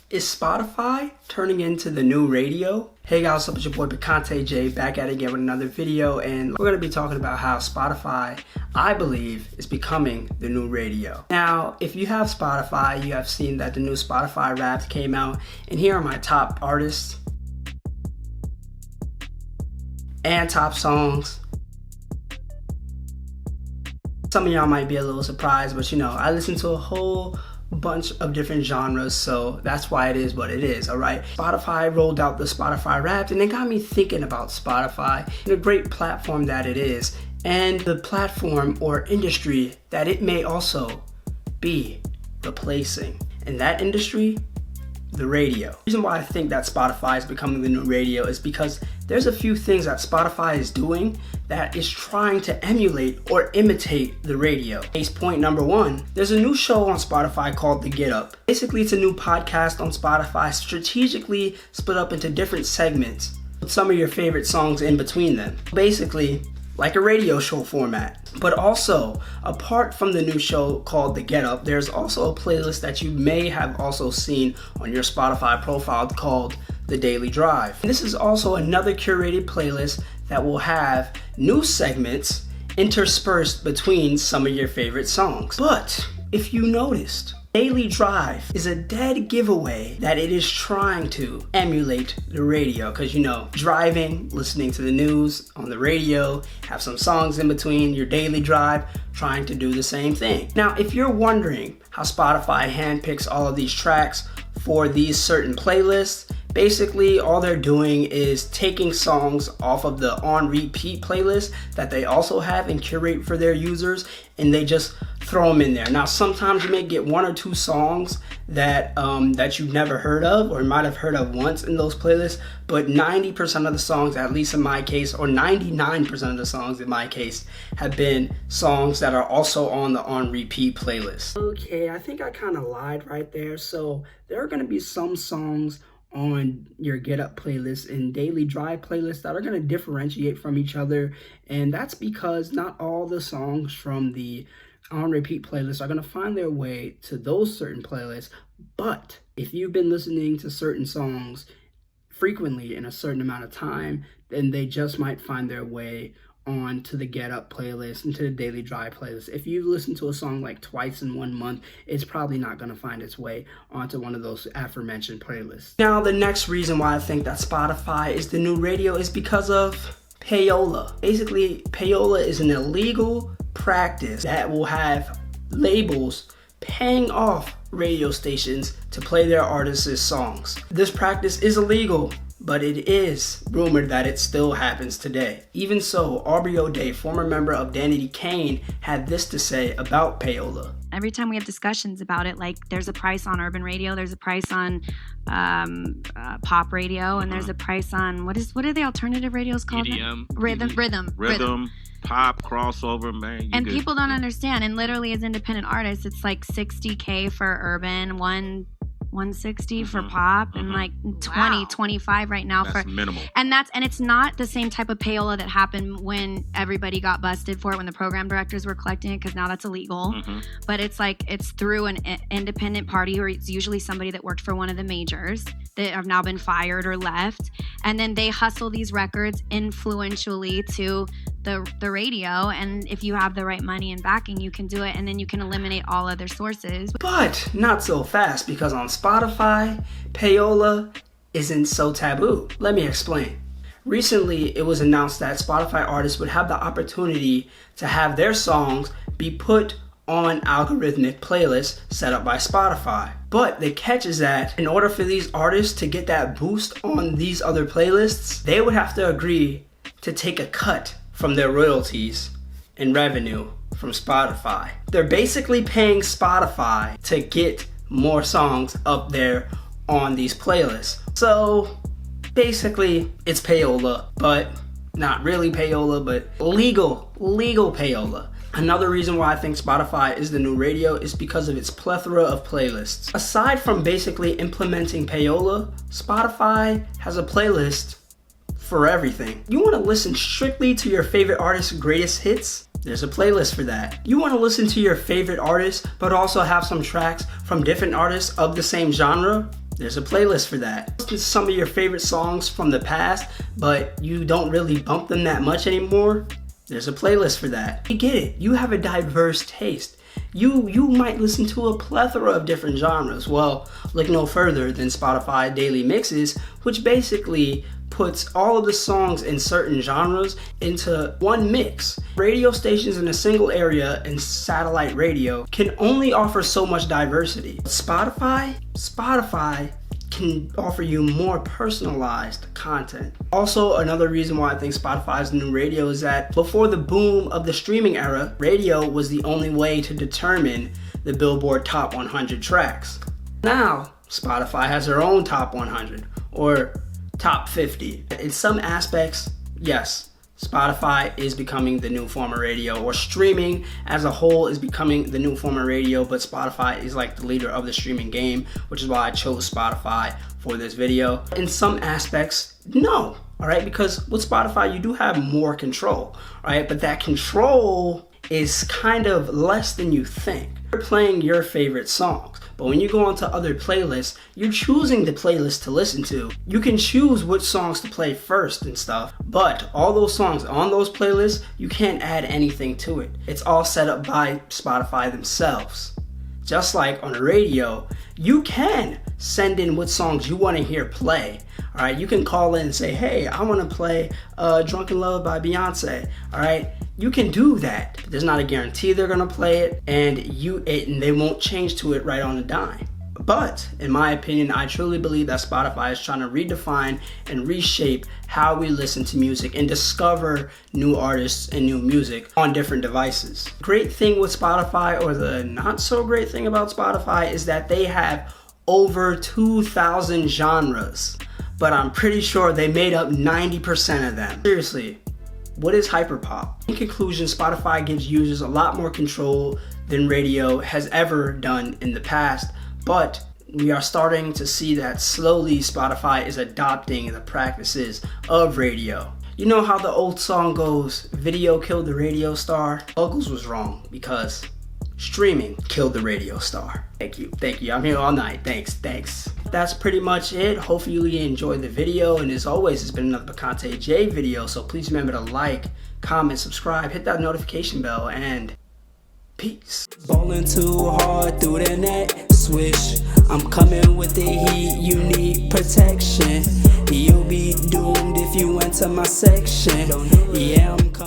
Is Spotify turning into the new radio? Hey guys, what's up? It's your boy Picante J back at it again with another video, and we're going to be talking about how Spotify, I believe, is becoming the new radio. Now, if you have Spotify, you have seen that the new Spotify Wrapped came out, and here are my top artists and top songs. Some of y'all might be a little surprised, but you know, I listen to a whole bunch of different genres, so that's why it is what it is. All right, Spotify rolled out the Spotify Wrapped, and it got me thinking about Spotify and the great platform that it is, and the platform or industry that it may also be replacing. And that industry, the radio. The reason why I think that Spotify is becoming the new radio is because there's a few things that Spotify is doing that is trying to emulate or imitate the radio. Case point number one, there's a new show on Spotify called the Getup. Basically, it's a new podcast on Spotify, strategically split up into different segments with some of your favorite songs in between them. Basically, like a radio show format. But also, apart from the new show called The Getup, there's also a playlist that you may have also seen on your Spotify profile called The Daily Drive. And this is also another curated playlist that will have new segments interspersed between some of your favorite songs. But if you noticed, Daily Drive is a dead giveaway that it is trying to emulate the radio, because you know, driving, listening to the news on the radio, have some songs in between your daily drive, trying to do the same thing. Now, if you're wondering how Spotify handpicks all of these tracks for these certain playlists, basically all they're doing is taking songs off of the on repeat playlist that they also have and curate for their users, and they just throw them in there. Now, sometimes you may get one or two songs that you've never heard of or might have heard of once in those playlists, but 90% of the songs, at least in my case, or 99% of the songs in my case, have been songs that are also on the on repeat playlist. Okay, I think I kind of lied right there. So there are going to be some songs on your Get Up playlist and Daily Drive playlist that are going to differentiate from each other, and that's because not all the songs from the on repeat playlists are going to find their way to those certain playlists. But if you've been listening to certain songs frequently in a certain amount of time, then they just might find their way on to the Get Up playlist and to the Daily Drive playlist. If you listen to a song like twice in 1 month, it's probably not going to find its way onto one of those aforementioned playlists. Now, the next reason why I think that Spotify is the new radio is because of Payola. Basically, Payola is an illegal practice that will have labels paying off radio stations to play their artists' songs. This practice is illegal, but it is rumored that it still happens today. Even so, Aubrey O'Day, former member of Danity Kane, had this to say about Payola. Every time we have discussions about it, like there's a price on urban radio, there's a price on pop radio, and there's a price on what are the alternative radios called? EDM, Rhythm. Pop, crossover, man. And people don't understand. And literally, as independent artists, it's like $60K for urban, 160 for pop, and like 25 right now. That's for minimal. And it's not the same type of payola that happened when everybody got busted for it, when the program directors were collecting it, because now that's illegal. But it's like it's through an independent party, or it's usually somebody that worked for one of the majors that have now been fired or left, and then they hustle these records influentially to the radio, and if you have the right money and backing, you can do it, and then you can eliminate all other sources. But not so fast, because on Spotify, Payola isn't so taboo. Let me explain. Recently, it was announced that Spotify artists would have the opportunity to have their songs be put on algorithmic playlists set up by Spotify. But the catch is that in order for these artists to get that boost on these other playlists, they would have to agree to take a cut from their royalties and revenue from Spotify. They're basically paying Spotify to get more songs up there on these playlists. So basically, it's Payola, but not really Payola, but legal Payola. Another reason why I think Spotify is the new radio is because of its plethora of playlists. Aside from basically implementing Payola, Spotify has a playlist for everything. You want to listen strictly to your favorite artist's greatest hits? There's a playlist for that. You want to listen to your favorite artists, but also have some tracks from different artists of the same genre? There's a playlist for that. Some of your favorite songs from the past, but you don't really bump them that much anymore. There's a playlist for that. You get it. You have a diverse taste. You might listen to a plethora of different genres. Well, look no further than Spotify Daily Mixes, which basically puts all of the songs in certain genres into one mix. Radio stations in a single area and satellite radio can only offer so much diversity. Spotify can offer you more personalized content. Also, another reason why I think Spotify is the new radio is that before the boom of the streaming era, radio was the only way to determine the Billboard Top 100 tracks. Now, Spotify has their own Top 100 or Top 50. In some aspects, yes, Spotify is becoming the new form of radio, or streaming as a whole is becoming the new form of radio, but Spotify is like the leader of the streaming game, which is why I chose Spotify for this video. In some aspects, no, all right, because with Spotify, you do have more control, all right, but that control is kind of less than you think. You're playing your favorite songs. But when you go onto other playlists, you're choosing the playlist to listen to. You can choose which songs to play first and stuff, but all those songs on those playlists, you can't add anything to it. It's all set up by Spotify themselves. Just like on the radio, you can send in what songs you want to hear play. All right, you can call in and say, hey, I want to play Drunken Love by Beyonce. All right, you can do that. There's not a guarantee they're going to play it, and they won't change to it right on the dime. But in my opinion, I truly believe that Spotify is trying to redefine and reshape how we listen to music and discover new artists and new music on different devices. Great thing with Spotify, or the not so great thing about Spotify, is that they have over 2,000 genres, but I'm pretty sure they made up 90% of them. Seriously, what is hyperpop? In conclusion, Spotify gives users a lot more control than radio has ever done in the past, but we are starting to see that slowly Spotify is adopting the practices of radio. You know how the old song goes, video killed the radio star? Buggles was wrong, because streaming killed the radio star. Thank you. I'm here all night. Thanks. That's pretty much it. Hopefully you enjoyed the video, and as always, it's been another Bacante J video, so please remember to like, comment, subscribe, hit that notification bell, and peace. Ballin' too hard through the net, swish. I'm coming with the heat, you need protection. You'll be doomed if you enter my section. Yeah, I'm coming.